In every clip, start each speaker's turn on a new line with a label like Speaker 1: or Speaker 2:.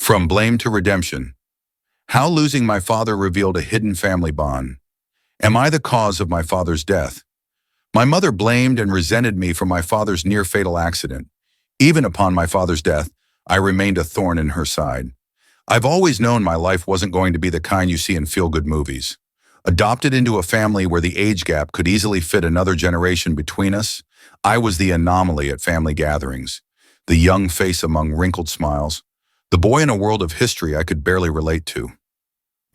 Speaker 1: From blame to redemption. How losing my father revealed a hidden family bond. Am I the cause of my father's death? My mother blamed and resented me for my father's near-fatal accident. Even upon my father's death, I remained a thorn in her side. I've always known my life wasn't going to be the kind you see in feel-good movies. Adopted into a family where the age gap could easily fit another generation between us, I was the anomaly at family gatherings, the young face among wrinkled smiles, the boy in a world of history I could barely relate to.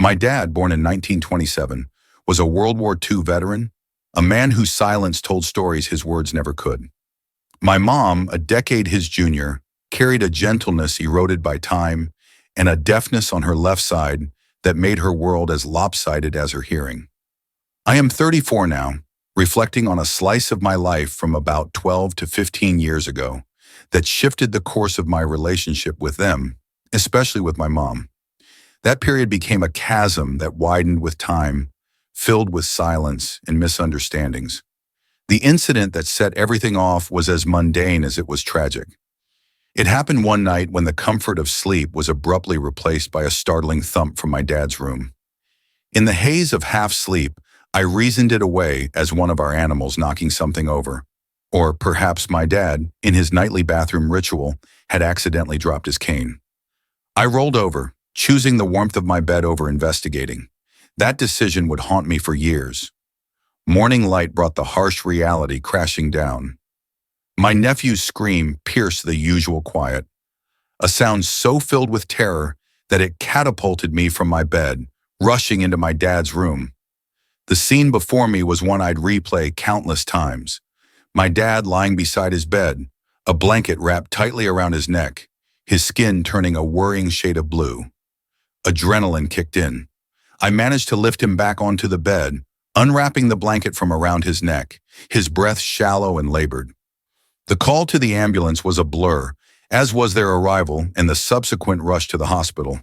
Speaker 1: My dad, born in 1927, was a World War II veteran, a man whose silence told stories his words never could. My mom, a decade his junior, carried a gentleness eroded by time and a deafness on her left side that made her world as lopsided as her hearing. I am 34 now, reflecting on a slice of my life from about 12 to 15 years ago that shifted the course of my relationship with them, especially with my mom. That period became a chasm that widened with time, filled with silence and misunderstandings. The incident that set everything off was as mundane as it was tragic. It happened one night when the comfort of sleep was abruptly replaced by a startling thump from my dad's room. In the haze of half-sleep, I reasoned it away as one of our animals knocking something over. Or perhaps my dad, in his nightly bathroom ritual, had accidentally dropped his cane. I rolled over, choosing the warmth of my bed over investigating. That decision would haunt me for years. Morning light brought the harsh reality crashing down. My nephew's scream pierced the usual quiet, a sound so filled with terror that it catapulted me from my bed, rushing into my dad's room. The scene before me was one I'd replay countless times. My dad lying beside his bed, a blanket wrapped tightly around his neck, his skin turning a worrying shade of blue. Adrenaline kicked in. I managed to lift him back onto the bed, unwrapping the blanket from around his neck, his breath shallow and labored. The call to the ambulance was a blur, as was their arrival and the subsequent rush to the hospital.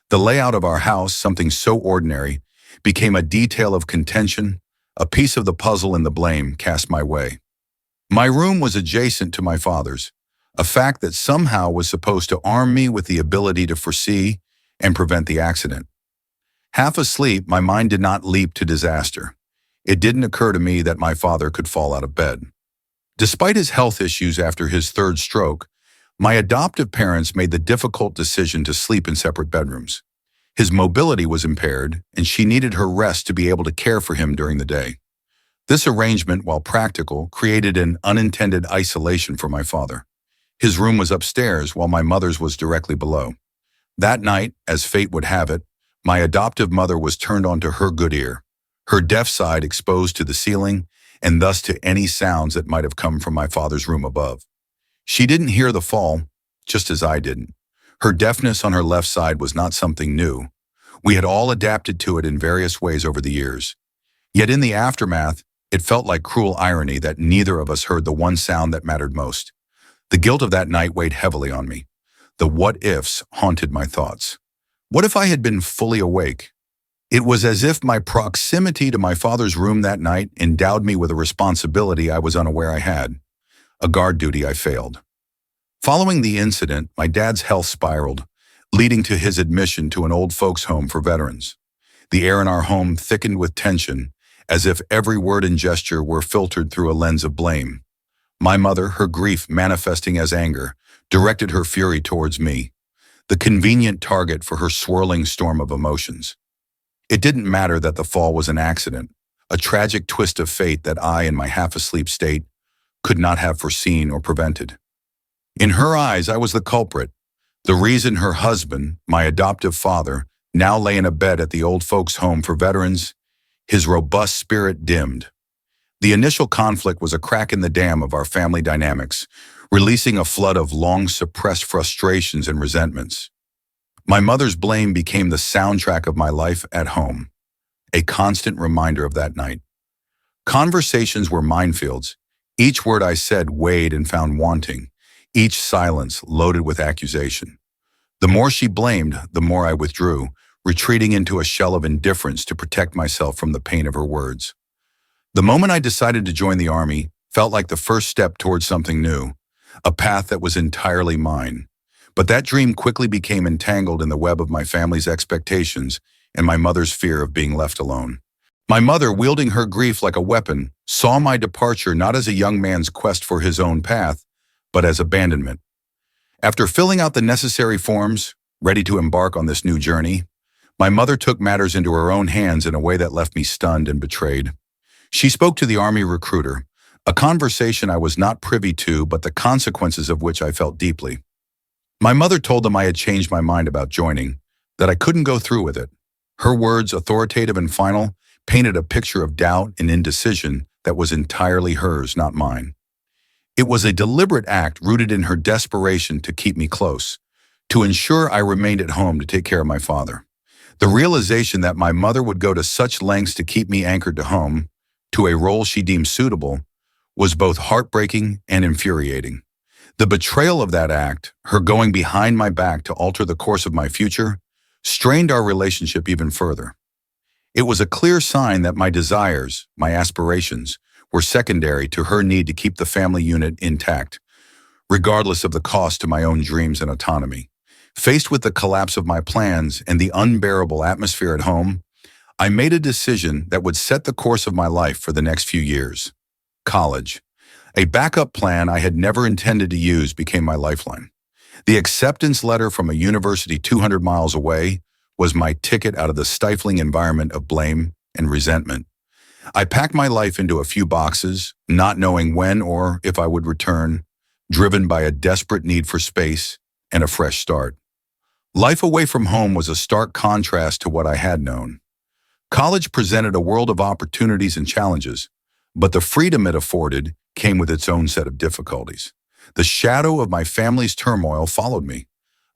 Speaker 1: The layout of our house, something so ordinary, became a detail of contention, a piece of the puzzle in the blame cast my way. My room was adjacent to my father's, a fact that somehow was supposed to arm me with the ability to foresee and prevent the accident. Half asleep, my mind did not leap to disaster. It didn't occur to me that my father could fall out of bed. Despite his health issues after his third stroke, my adoptive parents made the difficult decision to sleep in separate bedrooms. His mobility was impaired, and she needed her rest to be able to care for him during the day. This arrangement, while practical, created an unintended isolation for my father. His room was upstairs, while my mother's was directly below. That night, as fate would have it, my adoptive mother was turned onto her good ear, her deaf side exposed to the ceiling, and thus to any sounds that might have come from my father's room above. She didn't hear the fall, just as I didn't. Her deafness on her left side was not something new. We had all adapted to it in various ways over the years. Yet in the aftermath, it felt like cruel irony that neither of us heard the one sound that mattered most. The guilt of that night weighed heavily on me. The what-ifs haunted my thoughts. What if I had been fully awake? It was as if my proximity to my father's room that night endowed me with a responsibility I was unaware I had, a guard duty I failed. Following the incident, my dad's health spiraled, leading to his admission to an old folks' home for veterans. The air in our home thickened with tension, as if every word and gesture were filtered through a lens of blame. My mother, her grief manifesting as anger, directed her fury towards me, the convenient target for her swirling storm of emotions. It didn't matter that the fall was an accident, a tragic twist of fate that I, in my half-asleep state, could not have foreseen or prevented. In her eyes, I was the culprit, the reason her husband, my adoptive father, now lay in a bed at the old folks' home for veterans, his robust spirit dimmed. The initial conflict was a crack in the dam of our family dynamics, releasing a flood of long-suppressed frustrations and resentments. My mother's blame became the soundtrack of my life at home, a constant reminder of that night. Conversations were minefields. Each word I said weighed and found wanting, each silence loaded with accusation. The more she blamed, the more I withdrew, retreating into a shell of indifference to protect myself from the pain of her words. The moment I decided to join the Army felt like the first step towards something new, a path that was entirely mine. But that dream quickly became entangled in the web of my family's expectations and my mother's fear of being left alone. My mother, wielding her grief like a weapon, saw my departure not as a young man's quest for his own path, but as abandonment. After filling out the necessary forms, ready to embark on this new journey, my mother took matters into her own hands in a way that left me stunned and betrayed. She spoke to the Army recruiter, a conversation I was not privy to, but the consequences of which I felt deeply. My mother told them I had changed my mind about joining, that I couldn't go through with it. Her words, authoritative and final, painted a picture of doubt and indecision that was entirely hers, not mine. It was a deliberate act rooted in her desperation to keep me close, to ensure I remained at home to take care of my father. The realization that my mother would go to such lengths to keep me anchored to home, to a role she deemed suitable, was both heartbreaking and infuriating. The betrayal of that act, her going behind my back to alter the course of my future, strained our relationship even further. It was a clear sign that my desires, my aspirations, were secondary to her need to keep the family unit intact, regardless of the cost to my own dreams and autonomy. Faced with the collapse of my plans and the unbearable atmosphere at home, I made a decision that would set the course of my life for the next few years. College. A backup plan I had never intended to use became my lifeline. The acceptance letter from a university 200 miles away was my ticket out of the stifling environment of blame and resentment. I packed my life into a few boxes, not knowing when or if I would return, driven by a desperate need for space and a fresh start. Life away from home was a stark contrast to what I had known. College presented a world of opportunities and challenges, but the freedom it afforded came with its own set of difficulties. The shadow of my family's turmoil followed me,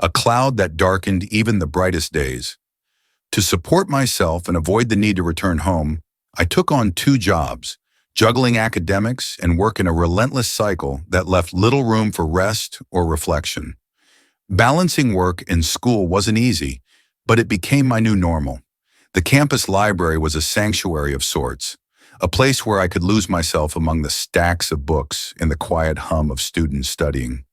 Speaker 1: a cloud that darkened even the brightest days. To support myself and avoid the need to return home, I took on 2 jobs, juggling academics and work in a relentless cycle that left little room for rest or reflection. Balancing work and school wasn't easy, but it became my new normal. The campus library was a sanctuary of sorts, a place where I could lose myself among the stacks of books and the quiet hum of students studying.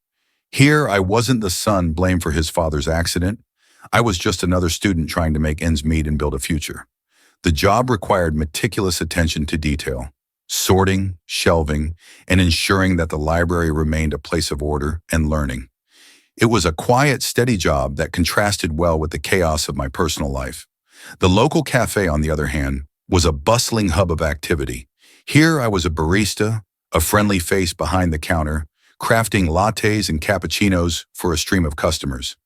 Speaker 1: Here, I wasn't the son blamed for his father's accident. I was just another student trying to make ends meet and build a future. The job required meticulous attention to detail, sorting, shelving, and ensuring that the library remained a place of order and learning. It was a quiet, steady job that contrasted well with the chaos of my personal life. The local cafe, on the other hand, was a bustling hub of activity. Here I was a barista, a friendly face behind the counter, crafting lattes and cappuccinos for a stream of customers.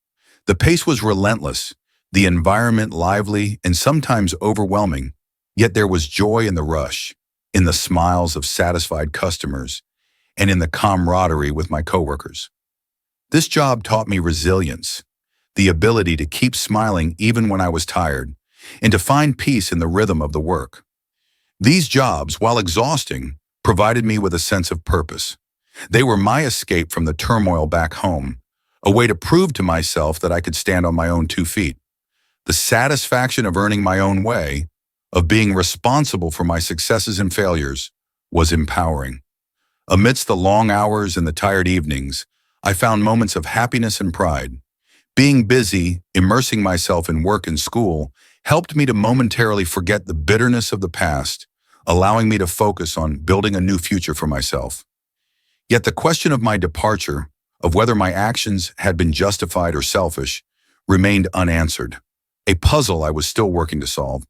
Speaker 1: The pace was relentless, the environment lively and sometimes overwhelming, yet there was joy in the rush, in the smiles of satisfied customers, and in the camaraderie with my coworkers. This job taught me resilience, the ability to keep smiling even when I was tired, and to find peace in the rhythm of the work. These jobs, while exhausting, provided me with a sense of purpose. They were my escape from the turmoil back home, a way to prove to myself that I could stand on my own 2 feet. The satisfaction of earning my own way, of being responsible for my successes and failures, was empowering. Amidst the long hours and the tired evenings, I found moments of happiness and pride. Being busy, immersing myself in work and school, helped me to momentarily forget the bitterness of the past, allowing me to focus on building a new future for myself. Yet the question of my departure, of whether my actions had been justified or selfish, remained unanswered, a puzzle I was still working to solve.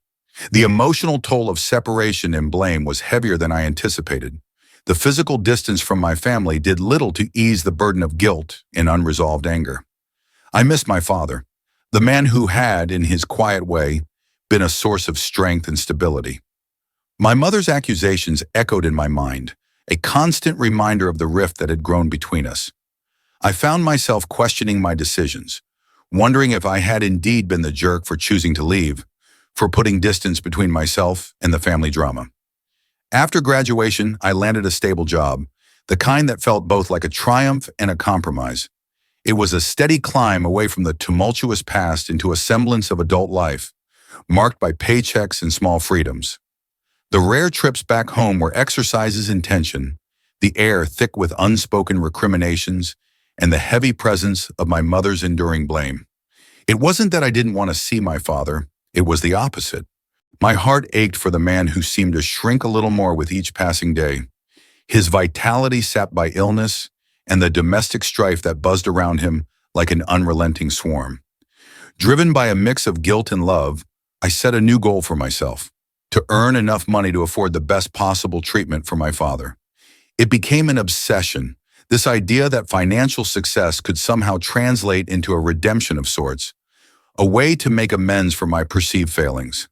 Speaker 1: The emotional toll of separation and blame was heavier than I anticipated. The physical distance from my family did little to ease the burden of guilt and unresolved anger. I missed my father, the man who had, in his quiet way, been a source of strength and stability. My mother's accusations echoed in my mind, a constant reminder of the rift that had grown between us. I found myself questioning my decisions, wondering if I had indeed been the jerk for choosing to leave, for putting distance between myself and the family drama. After graduation, I landed a stable job, the kind that felt both like a triumph and a compromise. It was a steady climb away from the tumultuous past into a semblance of adult life, marked by paychecks and small freedoms. The rare trips back home were exercises in tension, the air thick with unspoken recriminations, and the heavy presence of my mother's enduring blame. It wasn't that I didn't want to see my father, it was the opposite. My heart ached for the man who seemed to shrink a little more with each passing day, his vitality sapped by illness and the domestic strife that buzzed around him like an unrelenting swarm. Driven by a mix of guilt and love, I set a new goal for myself: to earn enough money to afford the best possible treatment for my father. It became an obsession, this idea that financial success could somehow translate into a redemption of sorts, a way to make amends for my perceived failings.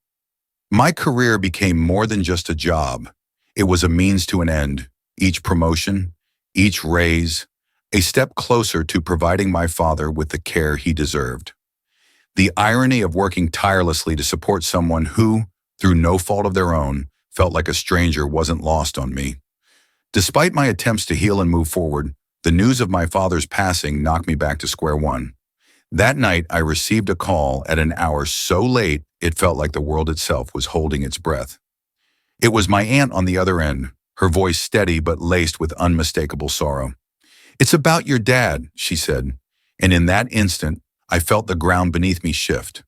Speaker 1: My career became more than just a job. It was a means to an end. Each promotion, each raise, a step closer to providing my father with the care he deserved. The irony of working tirelessly to support someone who, through no fault of their own, felt like a stranger wasn't lost on me. Despite my attempts to heal and move forward, the news of my father's passing knocked me back to square one. That night, I received a call at an hour so late it felt like the world itself was holding its breath. It was my aunt on the other end, her voice steady but laced with unmistakable sorrow. "It's about your dad," she said, and in that instant, I felt the ground beneath me shift.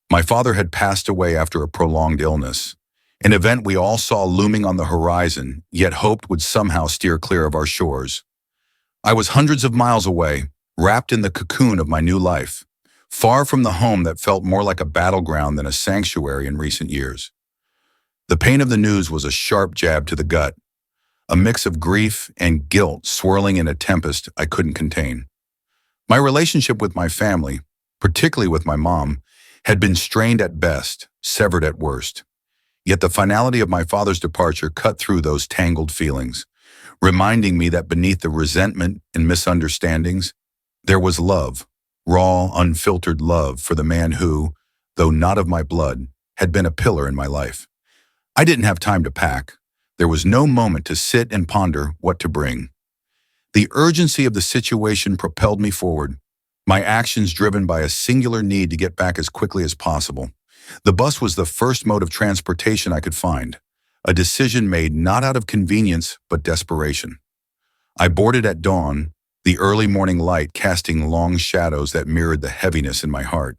Speaker 1: My father had passed away after a prolonged illness, an event we all saw looming on the horizon, yet hoped would somehow steer clear of our shores. I was hundreds of miles away, wrapped in the cocoon of my new life, far from the home that felt more like a battleground than a sanctuary in recent years. The pain of the news was a sharp jab to the gut, a mix of grief and guilt swirling in a tempest I couldn't contain. My relationship with my family, particularly with my mom, had been strained at best, severed at worst. Yet the finality of my father's departure cut through those tangled feelings, reminding me that beneath the resentment and misunderstandings, there was love, raw, unfiltered love for the man who, though not of my blood, had been a pillar in my life. I didn't have time to pack. There was no moment to sit and ponder what to bring. The urgency of the situation propelled me forward, my actions driven by a singular need to get back as quickly as possible. The bus was the first mode of transportation I could find, a decision made not out of convenience but desperation. I boarded at dawn, the early morning light casting long shadows that mirrored the heaviness in my heart.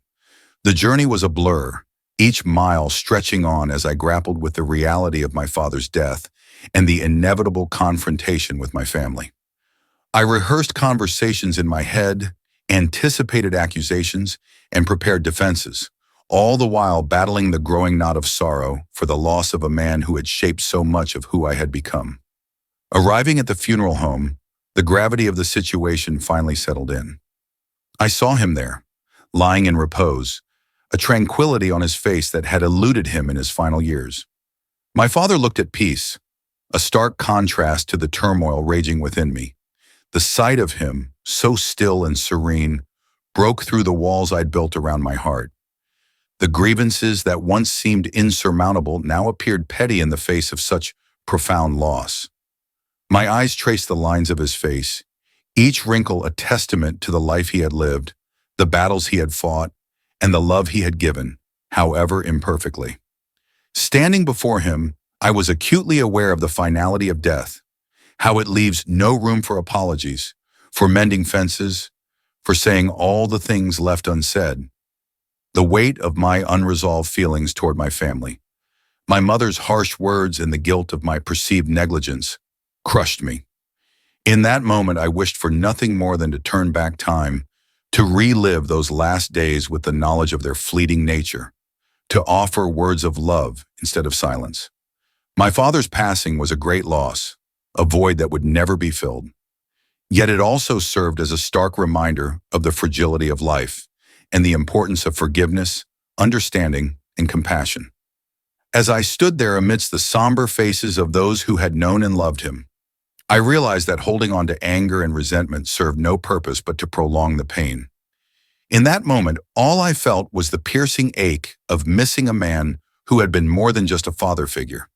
Speaker 1: The journey was a blur, each mile stretching on as I grappled with the reality of my father's death and the inevitable confrontation with my family. I rehearsed conversations in my head, anticipated accusations, and prepared defenses, all the while battling the growing knot of sorrow for the loss of a man who had shaped so much of who I had become. Arriving at the funeral home, the gravity of the situation finally settled in. I saw him there, lying in repose, a tranquility on his face that had eluded him in his final years. My father looked at peace, a stark contrast to the turmoil raging within me. The sight of him, so still and serene, broke through the walls I'd built around my heart. The grievances that once seemed insurmountable now appeared petty in the face of such profound loss. My eyes traced the lines of his face, each wrinkle a testament to the life he had lived, the battles he had fought, and the love he had given, however imperfectly. Standing before him, I was acutely aware of the finality of death, how it leaves no room for apologies, for mending fences, for saying all the things left unsaid. The weight of my unresolved feelings toward my family, my mother's harsh words and the guilt of my perceived negligence, crushed me. In that moment, I wished for nothing more than to turn back time, to relive those last days with the knowledge of their fleeting nature, to offer words of love instead of silence. My father's passing was a great loss, a void that would never be filled. Yet it also served as a stark reminder of the fragility of life and the importance of forgiveness, understanding, and compassion. As I stood there amidst the somber faces of those who had known and loved him, I realized that holding on to anger and resentment served no purpose but to prolong the pain. In that moment, all I felt was the piercing ache of missing a man who had been more than just a father figure.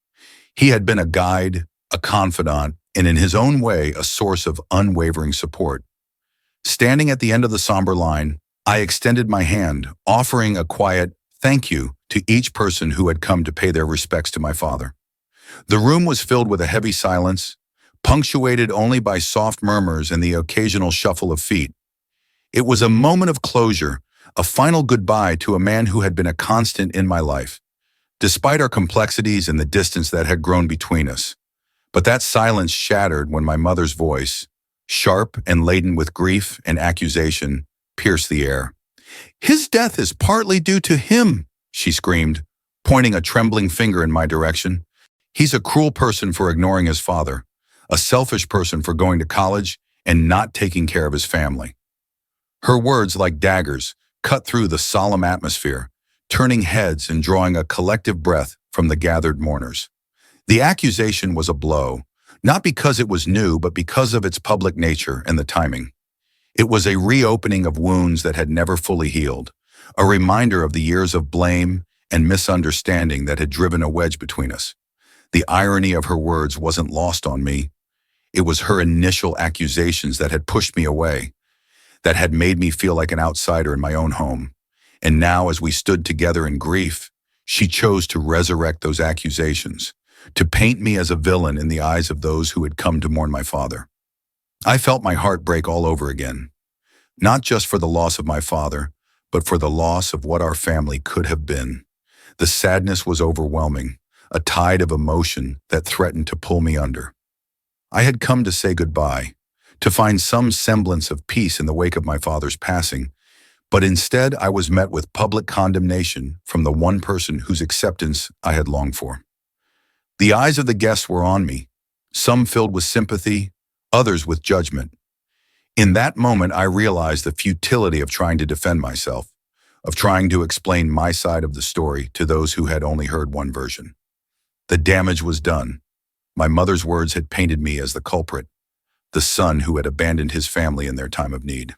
Speaker 1: He had been a guide, a confidant, and in his own way, a source of unwavering support. Standing at the end of the somber line, I extended my hand, offering a quiet thank you to each person who had come to pay their respects to my father. The room was filled with a heavy silence, punctuated only by soft murmurs and the occasional shuffle of feet. It was a moment of closure, a final goodbye to a man who had been a constant in my life, despite our complexities and the distance that had grown between us. But that silence shattered when my mother's voice, sharp and laden with grief and accusation, pierced the air. "His death is partly due to him," she screamed, pointing a trembling finger in my direction. "He's a cruel person for ignoring his father, a selfish person for going to college and not taking care of his family." Her words, like daggers, cut through the solemn atmosphere, turning heads and drawing a collective breath from the gathered mourners. The accusation was a blow, not because it was new, but because of its public nature and the timing. It was a reopening of wounds that had never fully healed, a reminder of the years of blame and misunderstanding that had driven a wedge between us. The irony of her words wasn't lost on me. It was her initial accusations that had pushed me away, that had made me feel like an outsider in my own home. And now, as we stood together in grief, she chose to resurrect those accusations, to paint me as a villain in the eyes of those who had come to mourn my father. I felt my heart break all over again, not just for the loss of my father, but for the loss of what our family could have been. The sadness was overwhelming, a tide of emotion that threatened to pull me under. I had come to say goodbye, to find some semblance of peace in the wake of my father's passing, but instead I was met with public condemnation from the one person whose acceptance I had longed for. The eyes of the guests were on me, some filled with sympathy, others with judgment. In that moment, I realized the futility of trying to defend myself, of trying to explain my side of the story to those who had only heard one version. The damage was done. My mother's words had painted me as the culprit, the son who had abandoned his family in their time of need.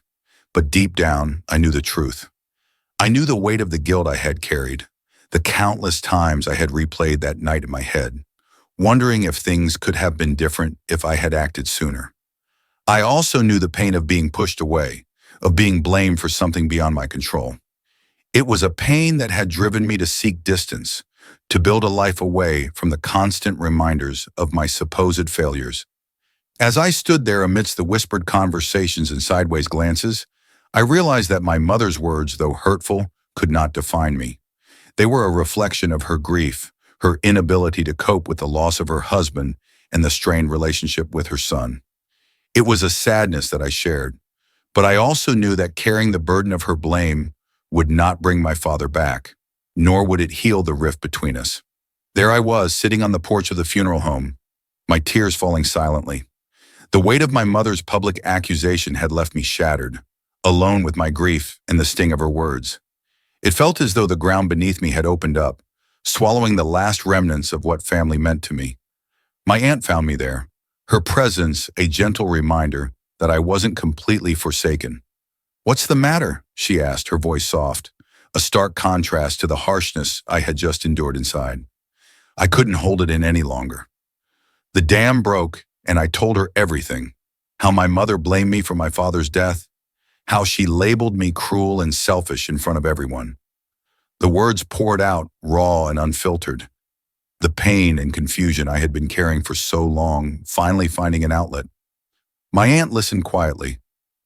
Speaker 1: But deep down, I knew the truth. I knew the weight of the guilt I had carried, the countless times I had replayed that night in my head, wondering if things could have been different if I had acted sooner. I also knew the pain of being pushed away, of being blamed for something beyond my control. It was a pain that had driven me to seek distance, to build a life away from the constant reminders of my supposed failures. As I stood there amidst the whispered conversations and sideways glances, I realized that my mother's words, though hurtful, could not define me. They were a reflection of her grief, her inability to cope with the loss of her husband and the strained relationship with her son. It was a sadness that I shared, but I also knew that carrying the burden of her blame would not bring my father back, nor would it heal the rift between us. There I was, sitting on the porch of the funeral home, my tears falling silently. The weight of my mother's public accusation had left me shattered, alone with my grief and the sting of her words. It felt as though the ground beneath me had opened up, swallowing the last remnants of what family meant to me. My aunt found me there, her presence a gentle reminder that I wasn't completely forsaken. "What's the matter?" she asked, her voice soft, a stark contrast to the harshness I had just endured inside. I couldn't hold it in any longer. The dam broke, and I told her everything, how my mother blamed me for my father's death, how she labeled me cruel and selfish in front of everyone. The words poured out, raw and unfiltered. The pain and confusion I had been carrying for so long, finally finding an outlet. My aunt listened quietly,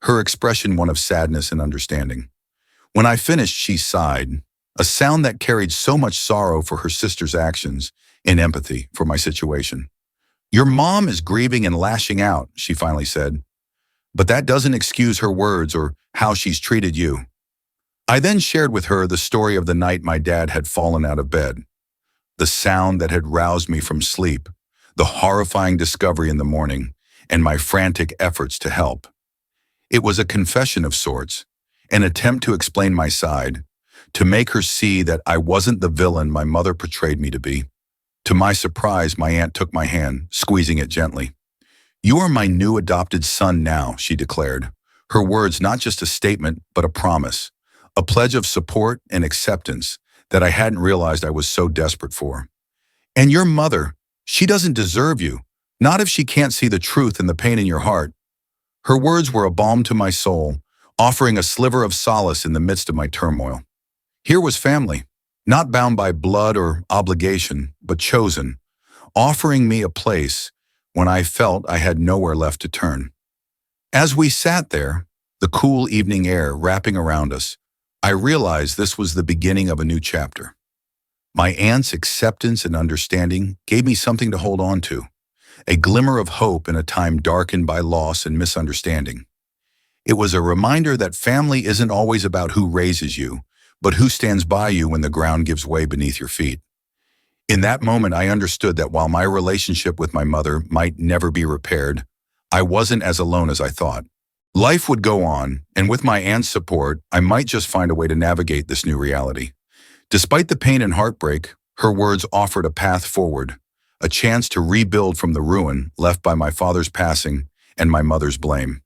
Speaker 1: her expression one of sadness and understanding. When I finished, she sighed, a sound that carried so much sorrow for her sister's actions and empathy for my situation. "Your mom is grieving and lashing out," she finally said. "But that doesn't excuse her words or how she's treated you." I then shared with her the story of the night my dad had fallen out of bed, the sound that had roused me from sleep, the horrifying discovery in the morning, and my frantic efforts to help. It was a confession of sorts, an attempt to explain my side, to make her see that I wasn't the villain my mother portrayed me to be. To my surprise, my aunt took my hand, squeezing it gently. "You are my new adopted son now," she declared, her words not just a statement, but a promise, a pledge of support and acceptance that I hadn't realized I was so desperate for. "And your mother, she doesn't deserve you, not if she can't see the truth and the pain in your heart." Her words were a balm to my soul, offering a sliver of solace in the midst of my turmoil. Here was family, not bound by blood or obligation, but chosen, offering me a place when I felt I had nowhere left to turn. As we sat there, the cool evening air wrapping around us, I realized this was the beginning of a new chapter. My aunt's acceptance and understanding gave me something to hold on to, a glimmer of hope in a time darkened by loss and misunderstanding. It was a reminder that family isn't always about who raises you, but who stands by you when the ground gives way beneath your feet. In that moment, I understood that while my relationship with my mother might never be repaired, I wasn't as alone as I thought. Life would go on, and with my aunt's support, I might just find a way to navigate this new reality. Despite the pain and heartbreak, her words offered a path forward, a chance to rebuild from the ruin left by my father's passing and my mother's blame.